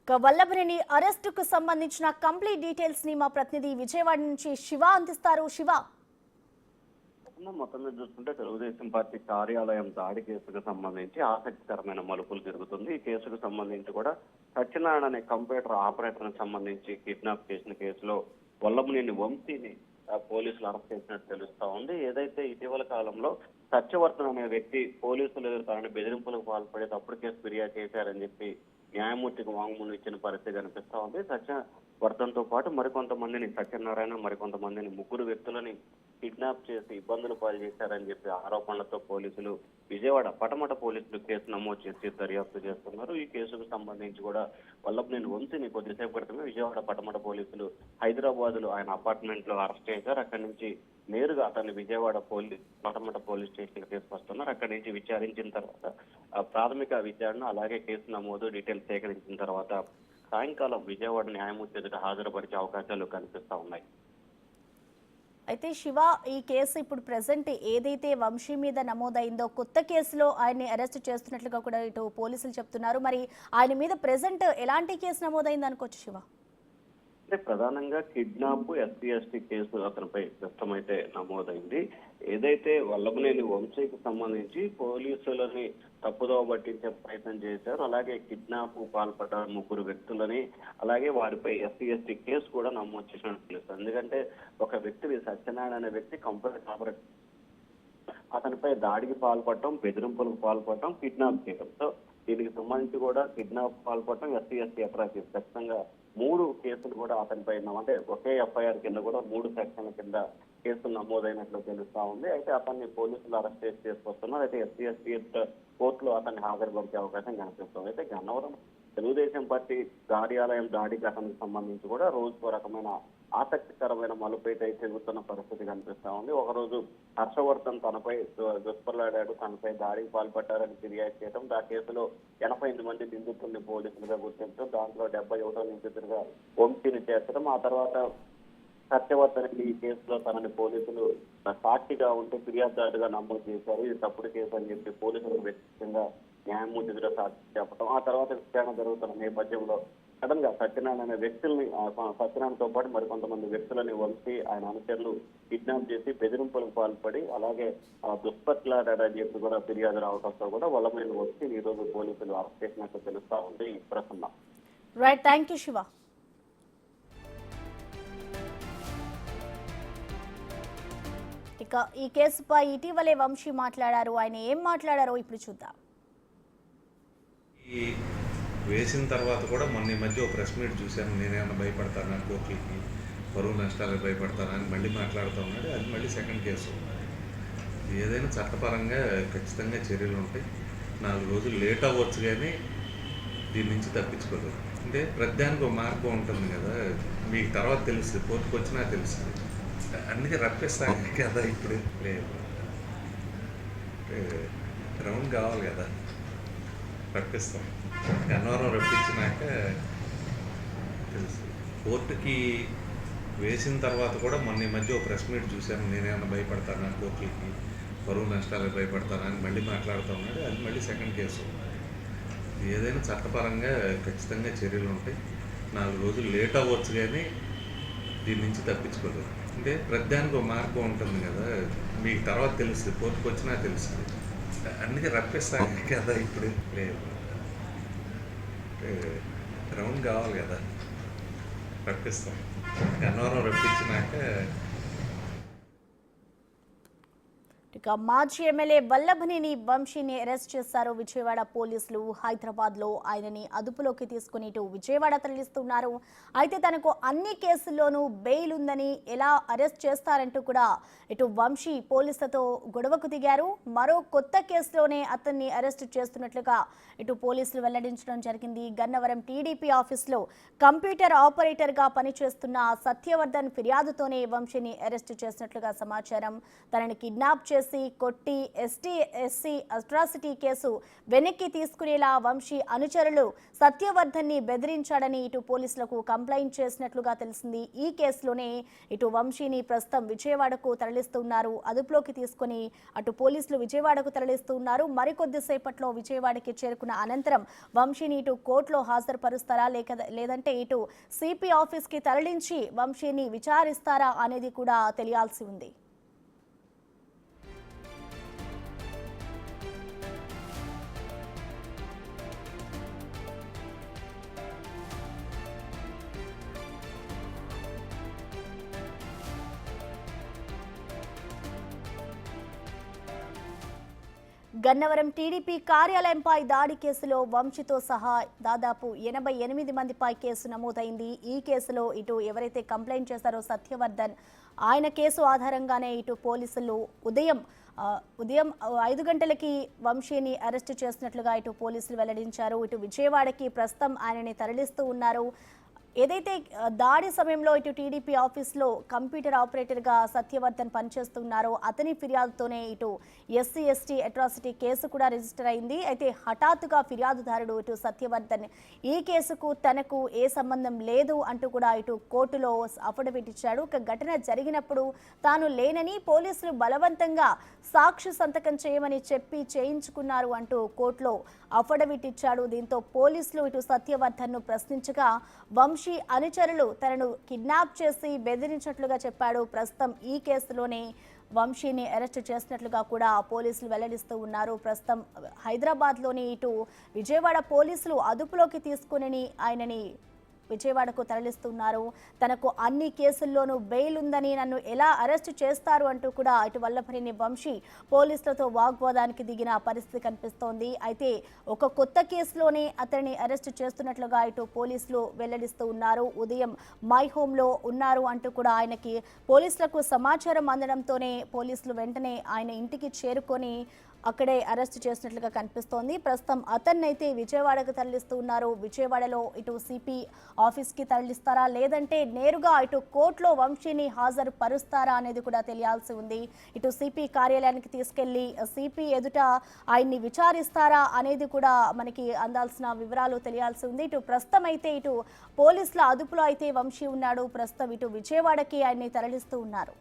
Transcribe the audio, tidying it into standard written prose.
వల్లభనేని అరెస్టుకు సంబంధించిన complete details ని మా ప్రతినిధి విజయవాడ నుంచి శివ అందిస్తారు. శివ, మొత్తం మీద చూస్తుంటే తెలుగుదేశం పార్టీ కార్యాలయం దాడి కేసుకు సంబంధించి ఆసక్తికరమైన మలుపులు జరుగుతుంది. ఈ కేసుకు సంబంధించి కూడా సత్యనారాయణ అనే కంప్యూటర్ ఆపరేటర్ సంబంధించి కిడ్నాప్ చేసిన కేసులో వల్లభనేని వంశీని పోలీసులు అరెస్ట్ చేసినట్టు తెలుస్తా ఉంది. ఏదైతే ఇటీవల కాలంలో సత్యవర్ధన్ అనే వ్యక్తి పోలీసులు తనని బెదిరింపులకు పాల్పడి తప్పుడు కేసు ఫిర్యాదు చేశారని చెప్పి న్యాయమూర్తికి వాంగ్మూలం ఇచ్చిన పరిస్థితి కనిపిస్తా ఉంది. సత్యవర్ధన్ తో పాటు మరికొంతమందిని సత్యనారాయణ మరికొంతమందిని ముగ్గురు వ్యక్తులని కిడ్నాప్ చేసి ఇబ్బందులు పాలు చేశారని చెప్పి ఆరోపణలతో పోలీసులు విజయవాడ పటమట పోలీసులు కేసు నమోదు చేసి దర్యాప్తు చేస్తున్నారు. ఈ కేసుకు సంబంధించి కూడా వల్లభనేని వంశీని కొద్దిసేపు క్రితమే విజయవాడ పటమట పోలీసులు హైదరాబాద్ లో ఆయన అపార్ట్మెంట్ లో అరెస్ట్ చేశారు. అక్కడి నుంచి నేరుగా అతన్ని విజయవాడ పటమట పోలీస్ స్టేషన్ తీసుకొస్తున్నారు. అక్కడి నుంచి విచారించిన తర్వాత ప్రాథమిక విచారణ అలాగే కేసు నమోదు డీటెయిల్స్ సేకరించిన తర్వాత సాయంకాలం విజయవాడ న్యాయమూర్తి ఎదుట హాజరుపరిచే అవకాశాలు కనిపిస్తా ఉన్నాయి. అయితే శివ, ఈ కేసు ఇప్పుడు ప్రెసెంట్ ఏదైతే వంశీ మీద నమోదైందో కొత్త కేసులో ఆయన్ని అరెస్ట్ చేస్తున్నట్లుగా కూడా ఇటు పోలీసులు చెప్తున్నారు. మరి ఆయన మీద ప్రెసెంట్ ఎలాంటి కేసు నమోదైంది అనుకోవచ్చు శివ? అంటే ప్రధానంగా కిడ్నాప్ ఎస్సీ కేసు అతనిపై ప్రస్తుతమైతే నమోదైంది. ఏదైతే వల్లభనేని వంశీకి సంబంధించి పోలీసులని తప్పుదోవ పట్టించే ప్రయత్నం చేశారు. అలాగే కిడ్నాప్ పాల్పడ్డ ముగ్గురు వ్యక్తులని అలాగే వారిపై ఎస్సీ కేసు కూడా నమోదు చేసినట్టు తెలుస్తుంది. ఎందుకంటే ఒక వ్యక్తి సత్యనారాయణ అనే వ్యక్తి కంప్యూటర్ ఆపరేటర్ అతనిపై దాడికి పాల్పడటం, బెదిరింపులకు పాల్పడటం, కిడ్నాప్ చేయడం. సో దీనికి సంబంధించి కూడా కిడ్నాప్ పాల్పడటం ఎస్సీ అట్రాసిటీ ఖచ్చితంగా 3 కేసులు కూడా అతనిపై అంటే ఒకే ఎఫ్ఐఆర్ కింద కూడా 3 సెక్షన్ల కింద కేసులు నమోదైనట్లు తెలుస్తా ఉంది. అయితే అతన్ని పోలీసులు అరెస్ట్ చేసి తీసుకొస్తున్నారు. అయితే ఎస్సీ కోర్టులో అతన్ని హాజరుపరిచే అవకాశం కనిపిస్తుంది. అయితే గన్నవరం తెలుగుదేశం పార్టీ కార్యాలయం దాడి ఘటనకు సంబంధించి కూడా రోజుకో రకమైన ఆసక్తికరమైన మలుపైతే చెబుతున్న పరిస్థితి కనిపిస్తా ఉంది. ఒకరోజు హర్షవర్ధన్ తనపై దుష్పర్లాడాడు, తనపై దాడికి పాల్పడ్డారని ఫిర్యాదు చేయడం, ఆ కేసులో 88 మంది నిందితుల్ని పోలీసులుగా గుర్తించడం, దాంట్లో 71 నిందితులుగా వంశీని చేర్చడం, ఆ తర్వాత సత్యవర్ధన్ ఈ కేసులో తనని పోలీసులు సాక్షిగా ఉంటే ఫిర్యాదుదారుగా నమోదు చేశారు. ఇది తప్పుడు కేసు అని చెప్పి పోలీసులకు వ్యక్తిగతంగా న్యాయమూర్తి ఎదుట సాక్షి చెప్పడం, ఆ తర్వాత విచారణ జరుగుతున్న నేపథ్యంలో సడన్ గా సత్యనారాయణ అనే వ్యక్తుల్ని సత్యనారాయణతో పాటు మరికొంతమంది వ్యక్తులని వంశీ ఆయన అనుచరులు కిడ్నాప్ చేసి బెదిరింపులకు పాల్పడి అలాగే దుష్పట్లాడారని చెప్పి కూడా ఫిర్యాదు రావడంతో కూడా వల్లభనేని వంశీ ఈ రోజు పోలీసులు అరెస్ట్ చేసినట్టు తెలుస్తా ఉంది. Prasanna. Right, thank you Shiva. ఇక ఈ కేసుపై ఇటీవలే వంశీ మాట్లాడారు. ఆయన ఏం మాట్లాడారో ఇప్పుడు చూద్దాం. ఈ వేసిన తర్వాత కూడా మొన్న ఈ మధ్య ఒక ప్రెస్ మీట్ చూశాను. నేనేమన్నా భయపడతానా, కోర్టులకి బరువు నష్టాలకు భయపడతానా అని మళ్ళీ మాట్లాడుతూ ఉన్నాడు. అది మళ్ళీ సెకండ్ కేసు. ఏదైనా చట్టపరంగా ఖచ్చితంగా చర్యలు ఉంటాయి. 4 రోజులు లేట్ అవ్వచ్చు కానీ దీని నుంచి తప్పించుకోలేదు. అంటే ప్రతిదానికి ఒక మార్గం ఉంటుంది కదా, మీకు తర్వాత తెలుస్తుంది, కోర్టుకు వచ్చినా తెలుస్తుంది. అందుకే రప్పిస్తాను కదా ఇప్పుడు లేదు, గ్రౌండ్ కావాలి కదా, రప్పిస్తాం. గన్నవరం రప్పించినాక తెలుసు. కోర్టుకి వేసిన తర్వాత కూడా మొన్న ఈ మధ్య ఒక ప్రెస్ మీట్ చూశాను. నేనేమన్నా భయపడతానా, కోర్టులకి బరువు నష్టాలకు భయపడతానా అని మళ్ళీ మాట్లాడుతూ ఉన్నాడు. అది మళ్ళీ సెకండ్ కేసు. ఏదైనా చట్టపరంగా ఖచ్చితంగా చర్యలు ఉంటాయి. 4 రోజులు లేట్ అవ్వచ్చు కానీ దీని నుంచి తప్పించుకోలేదు. అంటే ప్రతిదానికి ఒక మార్గం ఉంటుంది కదా, మీకు తర్వాత తెలుస్తుంది, కోర్టుకు వచ్చినా తెలుస్తుంది. అందుకే రప్పిస్తాను కదా ఇప్పుడు లేదు, గ్రౌండ్ కావాలి కదా, రప్పిస్తాం. గన్నవరం రప్పించినాక ఇక మాజీ ఎమ్మెల్యే వల్లభనేని వంశీని అరెస్ట్ చేశారు విజయవాడ పోలీసులు. హైదరాబాద్ లో ఆయనని అదుపులోకి తీసుకుని ఇటు విజయవాడ తరలిస్తున్నారు. అయితే తనకు అన్ని కేసుల్లోనూ బెయిల్ ఉందని ఎలా అరెస్ట్ చేస్తారంటూ కూడా ఇటు వంశీ పోలీసులతో గొడవకు దిగారు. మరో కొత్త కేసులోనే అతన్ని అరెస్ట్ చేస్తున్నట్లుగా ఇటు పోలీసులు వెల్లడించడం జరిగింది. గన్నవరం టీడీపీ ఆఫీసులో కంప్యూటర్ ఆపరేటర్ గా పనిచేస్తున్న సత్యవర్ధన్ ఫిర్యాదుతోనే వంశీని అరెస్ట్ చేసినట్లుగా సమాచారం. తనని కిడ్నాప్ చేసి చేసి కొట్టి ఎస్సీ అట్రాసిటీ కేసు వెనక్కి తీసుకునేలా వంశీ అనుచరులు సత్యవర్ధన్ని బెదిరించాడని ఇటు పోలీసులకు కంప్లైంట్ చేసినట్లుగా తెలిసింది. ఈ కేసులోనే ఇటు వంశీని ప్రస్తుతం విజయవాడకు తరలిస్తున్నారు. అదుపులోకి తీసుకుని అటు పోలీసులు విజయవాడకు తరలిస్తున్నారు. మరికొద్దిసేపట్లో విజయవాడకి చేరుకున్న అనంతరం వంశీని ఇటు కోర్టులో హాజరుపరుస్తారా లేదంటే ఇటు సిపి ఆఫీస్కి తరలించి వంశీని విచారిస్తారా అనేది కూడా తెలియాల్సి ఉంది. గన్నవరం టీడీపీ కార్యాలయంపై దాడి కేసులో వంశీతో సహా దాదాపు 88 మందిపై కేసు నమోదైంది. ఈ కేసులో ఇటు ఎవరైతే కంప్లైంట్ చేశారో సత్యవర్ధన్, ఆయన కేసు ఆధారంగానే ఇటు పోలీసులు ఉదయం 5 గంటలకి వంశీని అరెస్టు చేసినట్లుగా ఇటు పోలీసులు వెల్లడించారు. ఇటు విజయవాడకి ప్రస్తుతం ఆయనని తరలిస్తూ ఉన్నారు. ఏదైతే దాడి సమయంలో ఇటు టీడీపీ ఆఫీస్లో కంప్యూటర్ ఆపరేటర్గా సత్యవర్ధన్ పనిచేస్తున్నారో అతని ఫిర్యాదుతోనే ఇటు ఎస్సీ అట్రాసిటీ కేసు కూడా రిజిస్టర్ అయింది. అయితే హఠాత్తుగా ఫిర్యాదుదారుడు ఇటు సత్యవర్ధన్ ఈ కేసుకు తనకు ఏ సంబంధం లేదు అంటూ కూడా ఇటు కోర్టులో అఫిడవిట్ ఇచ్చాడు. ఒక ఘటన జరిగినప్పుడు తాను లేనని పోలీసులు బలవంతంగా సాక్షి సంతకం చేయమని చెప్పి చేయించుకున్నారు అంటూ కోర్టులో అఫిడవిట్ ఇచ్చాడు. దీంతో పోలీసులు ఇటు సత్యవర్ధన్ను ప్రశ్నించగా వంశీ అనుచరులు తనను కిడ్నాప్ చేసి బెదిరించినట్లుగా చెప్పాడు. ప్రస్తుతం ఈ కేసులోనే వంశీని అరెస్టు చేసినట్లుగా కూడా పోలీసులు వెల్లడిస్తూ ఉన్నారు. ప్రస్తుతం హైదరాబాద్లోని ఇటు విజయవాడ పోలీసులు అదుపులోకి తీసుకుని ఆయనని విజయవాడకు తరలిస్తున్నారు. తనకు అన్ని కేసుల్లోనూ బెయిల్ ఉందని, నన్ను ఎలా అరెస్టు చేస్తారు అంటూ కూడా ఇటు వల్లభనేని వంశీ పోలీసులతో వాగ్వాదానికి దిగిన పరిస్థితి కనిపిస్తోంది. అయితే ఒక కొత్త కేసులోనే అతన్ని అరెస్టు చేస్తున్నట్లుగా ఇటు పోలీసులు వెల్లడిస్తూ ఉన్నారు. ఉదయం మై హోంలో ఉన్నారు అంటూ కూడా ఆయనకి పోలీసులకు సమాచారం అందడంతోనే పోలీసులు వెంటనే ఆయన ఇంటికి చేరుకొని అక్కడే అరెస్టు చేసినట్లుగా కనిపిస్తోంది. ప్రస్తుతం అతన్నైతే విజయవాడకు తరలిస్తూ ఉన్నారు. విజయవాడలో ఇటు సిపి ఆఫీస్కి తరలిస్తారా లేదంటే నేరుగా ఇటు కోర్టులో వంశీని హాజరు పరుస్తారా అనేది కూడా తెలియాల్సి ఉంది. ఇటు సిపి కార్యాలయానికి తీసుకెళ్లి సిపి ఎదుట ఆయన్ని విచారిస్తారా అనేది కూడా మనకి అందాల్సిన వివరాలు తెలియాల్సి ఉంది. ఇటు ప్రస్తుతం అయితే ఇటు పోలీసుల అదుపులో అయితే వంశీ ఉన్నాడు. ప్రస్తుతం ఇటు విజయవాడకి ఆయన్ని తరలిస్తూ ఉన్నారు.